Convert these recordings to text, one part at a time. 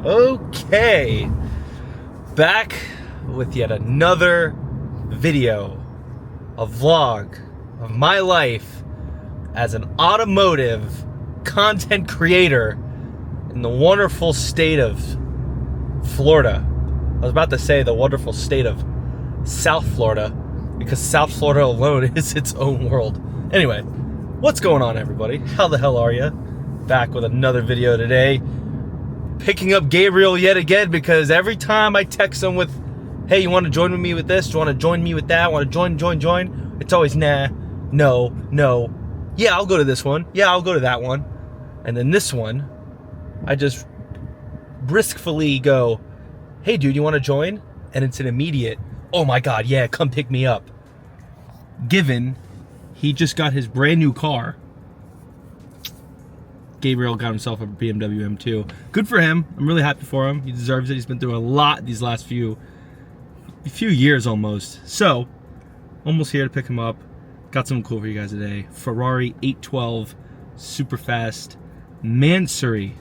Okay, back with yet another video, a vlog of my life as an automotive content creator in the wonderful state of Florida. I was about to say the wonderful state of South Florida, because South Florida alone is its own world. Anyway, what's going on, everybody? How the hell are you? Back with another video today. Picking up Gabriel yet again, because every time I text him with, hey, you want to join with me with this? Do you want to join me with that? Want to join? It's always nah, no. Yeah, I'll go to this one. Yeah, I'll go to that one. And then this one, I just briskly go, hey, dude, you want to join? And it's an immediate, oh my God, yeah, come pick me up. Given he just got his brand new car. Gabriel got himself a BMW M2. Good for him. I'm really happy for him. He deserves it. He's been through a lot these last few years almost. So, almost here to pick him up. Got something cool for you guys today. Ferrari 812 Superfast Mansory.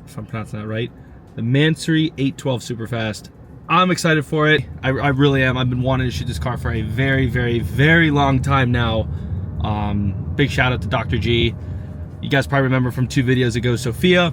If I'm pronouncing that right. The Mansory 812 Superfast. I'm excited for it. I really am. I've been wanting to shoot this car for a very long time now. Big shout out to Dr. G. You guys probably remember from 2 videos ago, Sophia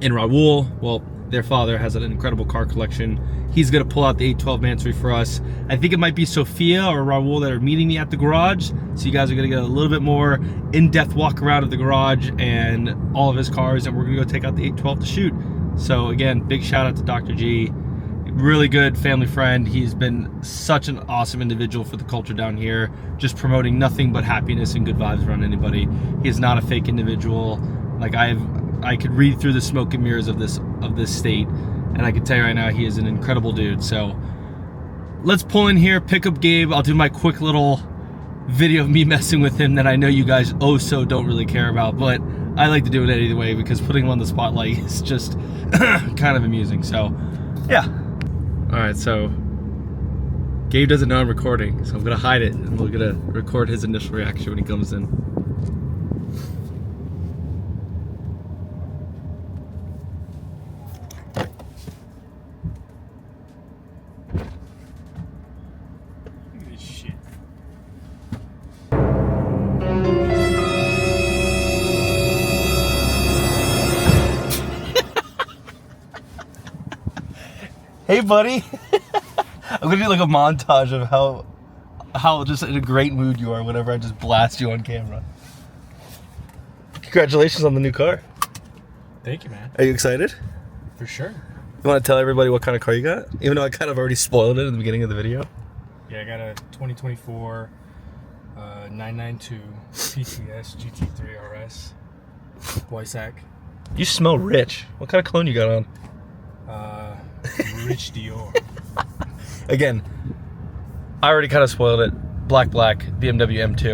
and Raul. Well, their father has an incredible car collection. He's gonna pull out the 812 Mansory for us. I think it might be Sophia or Raul that are meeting me at the garage. So you guys are gonna get a little bit more in-depth walk around of the garage and all of his cars, and we're gonna go take out the 812 to shoot. So again, big shout out to Dr. G. Really good family friend. He's been such an awesome individual for the culture down here, just promoting nothing but happiness and good vibes around anybody. He is not a fake individual. Like I could read through the smoke and mirrors of this state, and I can tell you right now, he is an incredible dude. So let's pull in here, pick up Gabe. I'll do my quick little video of me messing with him that I know you guys don't really care about, but I like to do it anyway because putting him on the spotlight is just kind of amusing. So yeah. All right, so Gabe doesn't know I'm recording, so I'm gonna hide it, and we're gonna record his initial reaction when he comes in. Look at this shit. Hey, buddy. I'm gonna do like a montage of how just in a great mood you are whenever I just blast you on camera. Congratulations on the new car. Thank you, man. Are you excited? For sure. You want to tell everybody what kind of car you got? Even though I kind of already spoiled it in the beginning of the video. Yeah, I got a 2024 992 PTS GT3 RS Boysack. You smell rich. What kind of cologne you got on? Rich Dior. Again, I already kind of spoiled it. Black BMW M2.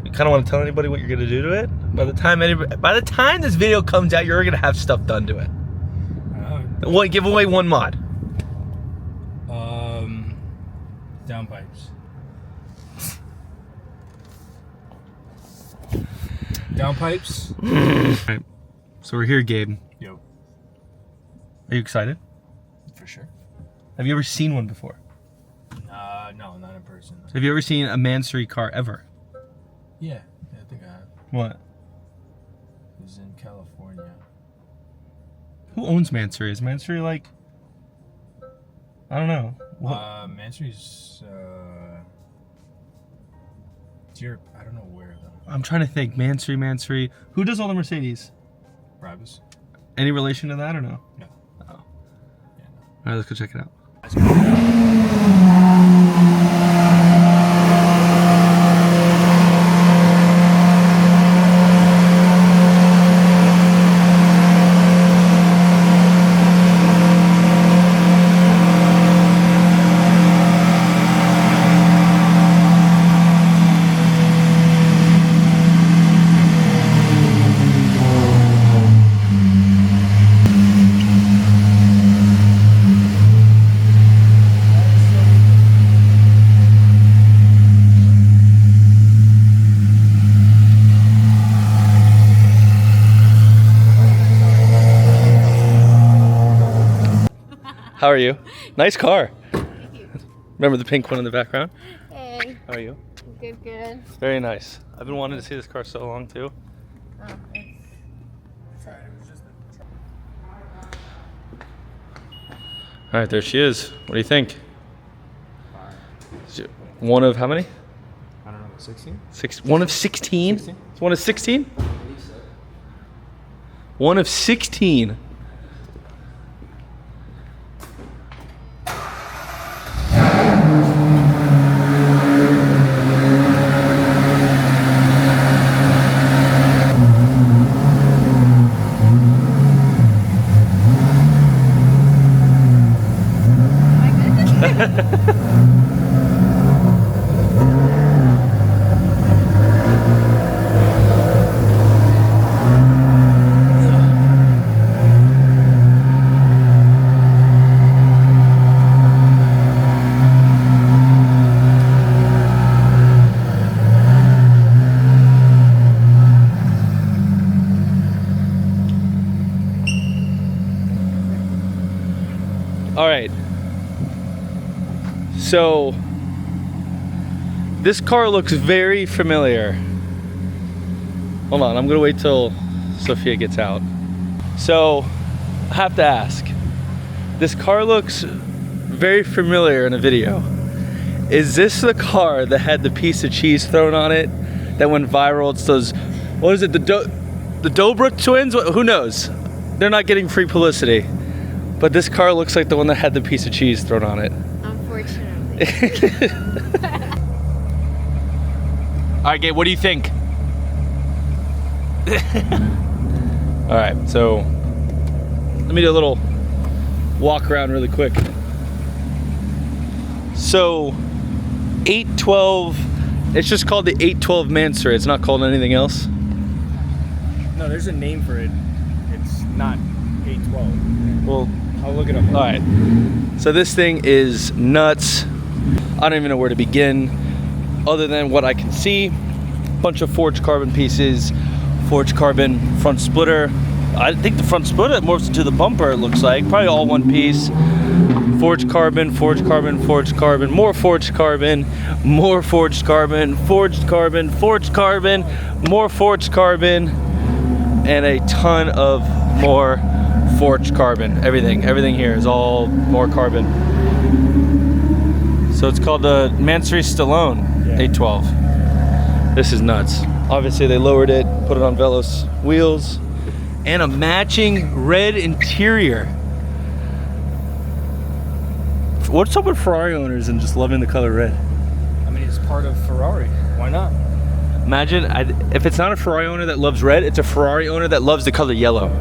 You kind of want to tell anybody what you're gonna do to it? By the time this video comes out, you're gonna have stuff done to it. Give away one mod. Downpipes. Downpipes. Right. So we're here, Gabe. Yo. Are you excited? For sure. Have you ever seen one before? No, not in person. Have you ever seen a Mansory car ever? Yeah, I think I have. What? It was in California. Who owns Mansory? Is Mansory like... I don't know. What? Mansory's it's Europe. I don't know where though. I'm trying to think. Mansory. Who does all the Mercedes? Brabus. Any relation to that or no? No. Oh. Yeah, no. All right, let's go check it out. How are you? Nice car. Thank you. Remember the pink one in the background? Hey. How are you? Good, good. Very nice. I've been wanting to see this car so long too. Oh, All right, there she is. What do you think? One of how many? I don't know, 16? One of 16? 16? It's one of 16? One of 16. All right. So this car looks very familiar. Hold on, I'm gonna wait till Sophia gets out. So I have to ask, this car looks very familiar in a video. Is this the car that had the piece of cheese thrown on it that went viral? It's those, what is it, the Dobrik twins? Who knows? They're not getting free publicity. But this car looks like the one that had the piece of cheese thrown on it. unfortunately. All right, Gabe, what do you think? All right, so let me do a little walk around really quick. So 812, it's just called the 812 Mansory. It's not called anything else. No, there's a name for it. It's not 812. Well, I'll look it up. all right. So this thing is nuts. I don't even know where to begin other than what I can see. Bunch of forged carbon pieces, forged carbon front splitter. I think the front splitter morphs into the bumper, it looks like. Probably all one piece. Forged carbon, forged carbon, forged carbon, more forged carbon, more forged carbon, forged carbon, forged carbon, more forged carbon, and a ton of more forged carbon. Everything here is all more carbon. So it's called the Mansory Stallone 812. This is nuts. Obviously they lowered it, put it on Velos wheels, and a matching red interior. What's up with Ferrari owners and just loving the color red? I mean, it's part of Ferrari. Why not? Imagine, if it's not a Ferrari owner that loves red, it's a Ferrari owner that loves the color yellow.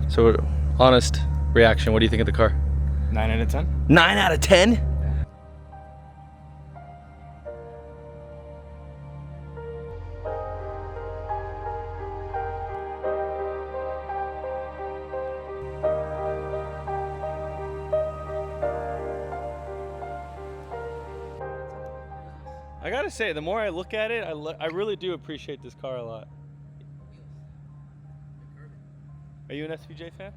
So, honest reaction, what do you think of the car? 9 out of 10? 9 out of 10? gotta say, the more I look at it, I really do appreciate this car a lot. Are you an SVJ fan?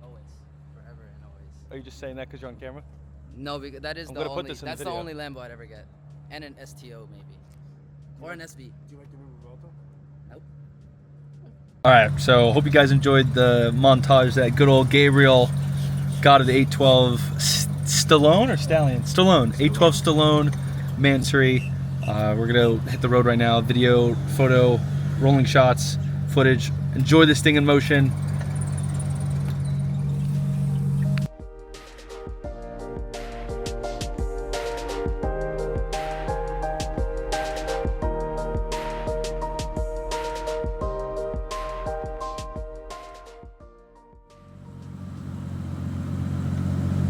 Always, forever and always. Are you just saying that because you're on camera? No, because that is I'm the gonna put only. this in the That's the video. only Lambo I'd ever get, and an STO maybe, or an SB. Do you like the new Revolta? Nope. All right, so hope you guys enjoyed the montage that good old Gabriel got at the 812 Stallone or Stallion? Stallone, 812 Stallone, Mansory. We're gonna hit the road right now. Video, photo, rolling shots, footage. Enjoy this thing in motion.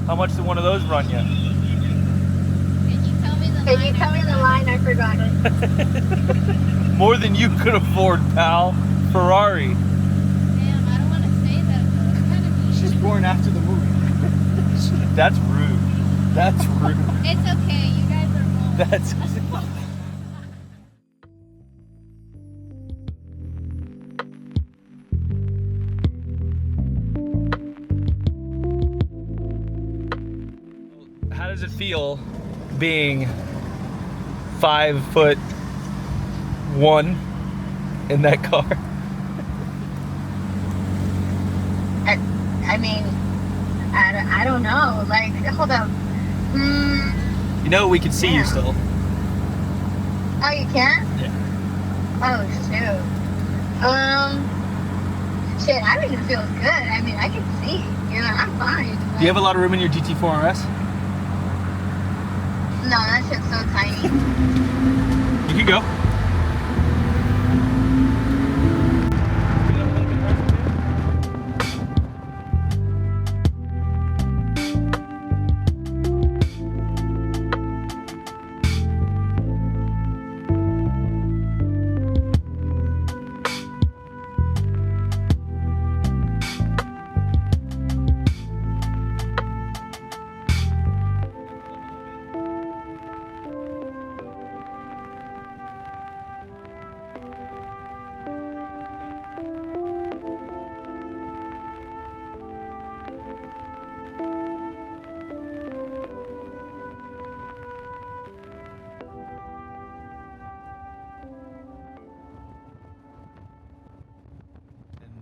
How much did one of those run you? Can you tell me the line? I forgot it. More than you could afford, pal. Ferrari. Damn, I don't want to say that though. It's kind of mean. She's born after the movie. That's rude. That's rude. It's okay. You guys are wrong. That's. How does it feel being 5'1" in that car? I mean, I don't know. Like, hold up. You know we can see you still. Oh, you can? Yeah. Oh, shoot. Shit, I think it feels good. I mean, I can see. You know, I'm fine. Do you have a lot of room in your GT4 RS? No, that shit's so tiny. You can go.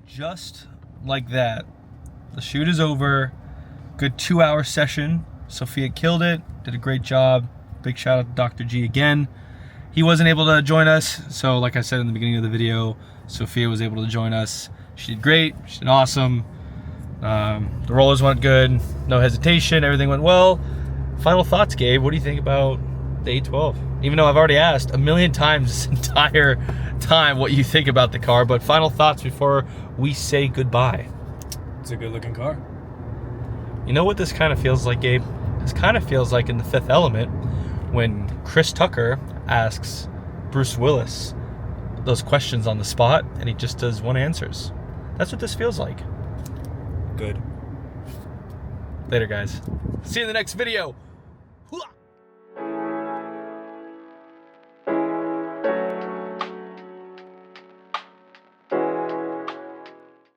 Just like that, the shoot is over. Good 2-hour session. Sophia killed it, did a great job. Big shout out to Dr. G again. He wasn't able to join us, so like I said in the beginning of the video, Sophia was able to join us. She did great, she did awesome. The rollers went good, no hesitation, everything went well. Final thoughts, Gabe, what do you think about the 812? Even though I've already asked a million times this entire time what you think about the car, but final thoughts before we say goodbye. It's a good looking car. You know what this kind of feels like, Gabe? This kind of feels like in The Fifth Element when Chris Tucker asks Bruce Willis those questions on the spot and he just does one answers. That's what this feels like. Good. Later, guys. See you in the next video.